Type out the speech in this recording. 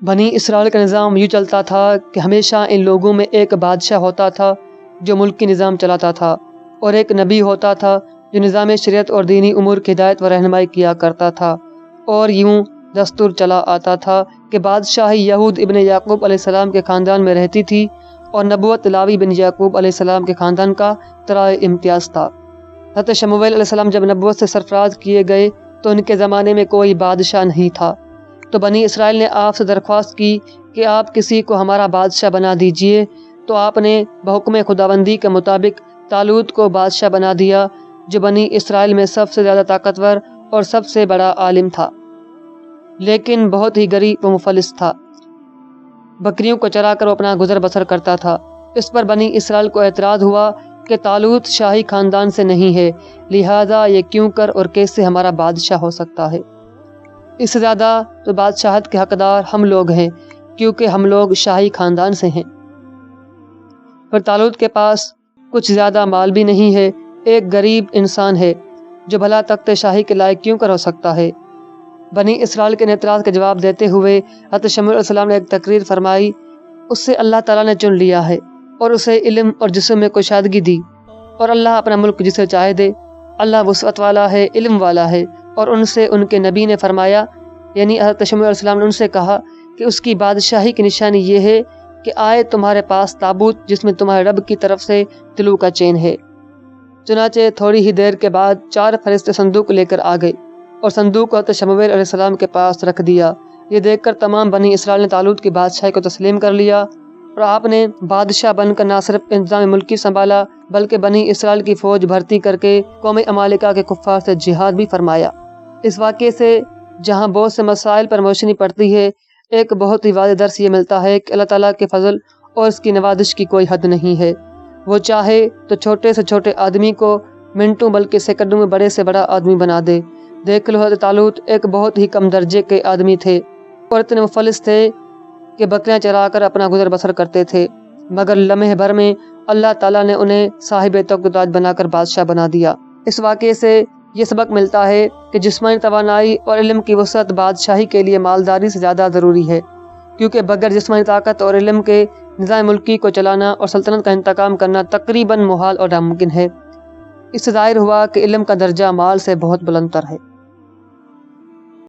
بنی اسرائیل کا نظام یوں چلتا تھا کہ ہمیشہ ان لوگوں میں ایک بادشاہ ہوتا تھا جو ملکی نظام چلاتا تھا، اور ایک نبی ہوتا تھا جو نظام شریعت اور دینی امور کی ہدایت و رہنمائی کیا کرتا تھا۔ اور یوں دستور چلا آتا تھا کہ بادشاہی یہود ابن یعقوب علیہ السلام کے خاندان میں رہتی تھی، اور نبوت لاوی بن یعقوب علیہ السلام کے خاندان کا طرح امتیاز تھا۔ حضرت شمویل علیہ السلام جب نبوت سے سرفراز کیے گئے تو ان کے زمانے میں کوئی بادشاہ نہیں تھا، تو بنی اسرائیل نے آپ سے درخواست کی کہ آپ کسی کو ہمارا بادشاہ بنا دیجئے، تو آپ نے بحکم خداوندی کے مطابق طالوت کو بادشاہ بنا دیا، جو بنی اسرائیل میں سب سے زیادہ طاقتور اور سب سے بڑا عالم تھا، لیکن بہت ہی غریب و مفلس تھا۔ بکریوں کو چرا کر وہ اپنا گزر بسر کرتا تھا۔ اس پر بنی اسرائیل کو اعتراض ہوا کہ طالوت شاہی خاندان سے نہیں ہے، لہذا یہ کیوں کر اور کیسے ہمارا بادشاہ ہو سکتا ہے؟ اس سے زیادہ تو بادشاہت کے حقدار ہم لوگ ہیں، کیونکہ ہم لوگ شاہی خاندان سے ہیں۔ پر طالوت کے پاس کچھ زیادہ مال بھی نہیں ہے، ایک غریب انسان ہے، جو بھلا تخت شاہی کے لائق کیوں کر ہو سکتا ہے؟ بنی اسرائیل کے اعتراض کا جواب دیتے ہوئے حضرت شمویل علیہ السلام نے ایک تقریر فرمائی، اس سے اللہ تعالیٰ نے چن لیا ہے اور اسے علم اور جسم میں کشادگی دی، اور اللہ اپنا ملک جسے چاہے دے۔ اللہ وسعت والا ہے، علم والا ہے، اور ان سے ان کے نبی نے فرمایا، یعنی حضرت شمویل علیہ السلام نے ان سے کہا کہ اس کی بادشاہی کی نشانی یہ ہے کہ آئے تمہارے پاس تابوت جس میں تمہارے رب کی طرف سے طلوع کا چین ہے۔ چنانچہ تھوڑی ہی دیر کے بعد 4 فرشتے صندوق لے کر آ گئے اور صندوق کو حضرت شمویل علیہ السلام کے پاس رکھ دیا۔ یہ دیکھ کر تمام بنی اسرائیل نے طالوت کی بادشاہی کو تسلیم کر لیا، اور آپ نے بادشاہ بن کر نہ صرف انتظام ملکی سنبھالا بلکہ بنی اسرائیل کی فوج بھرتی کر کے قوم عمالقہ کے کفار سے جہاد بھی فرمایا۔ اس واقعے سے جہاں بہت سے مسائل پر روشنی پڑتی ہے، ایک بہت ہی واضح درس یہ ملتا ہے کہ اللہ تعالیٰ کے فضل اور اس کی نوازش کی کوئی حد نہیں ہے۔ وہ چاہے تو چھوٹے سے چھوٹے آدمی کو منٹوں بلکہ سیکنڈوں میں بڑے سے بڑا آدمی بنا دے۔ دیکھ لو، حضرت طالوت ایک بہت ہی کم درجے کے آدمی تھے اور اتنے مفلس تھے کہ بکریاں چرا کر اپنا گزر بسر کرتے تھے، مگر لمحے بھر میں اللہ تعالیٰ نے انہیں صاحب تخت و تاج بنا کر بادشاہ بنا دیا۔ اس واقعے سے یہ سبق ملتا ہے کہ جسمانی توانائی اور علم کی وسعت بادشاہی کے لیے مالداری سے زیادہ ضروری ہے، کیونکہ بغیر جسمانی طاقت اور علم کے نظام ملکی کو چلانا اور سلطنت کا انتقام کرنا تقریباً محال اور ناممکن ہے۔ اس سے ظاہر ہوا کہ علم کا درجہ مال سے بہت بلند تر ہے۔